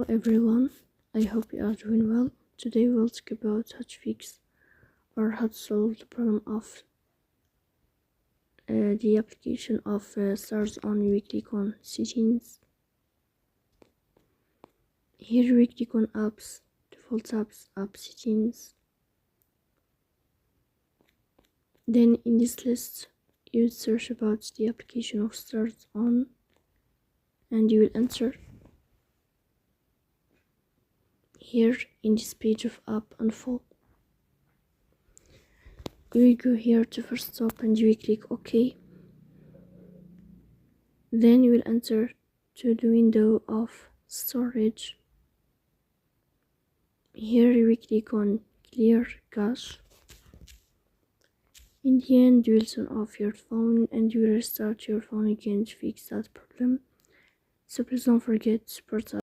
Hello everyone, I hope you are doing well. Today we'll talk about how to fix or how to solve the problem of the application of Starz on. We click on settings. Here we click on apps, default apps, app settings. Then in this list you search about the application of Starz on and you will enter. Here in this page of app info, you will go here to first stop and you will click OK. Then you will enter to the window of storage. Here you will click on clear cache. In the end, you will turn off your phone and you will restart your phone again to fix that problem. So please don't forget to support us.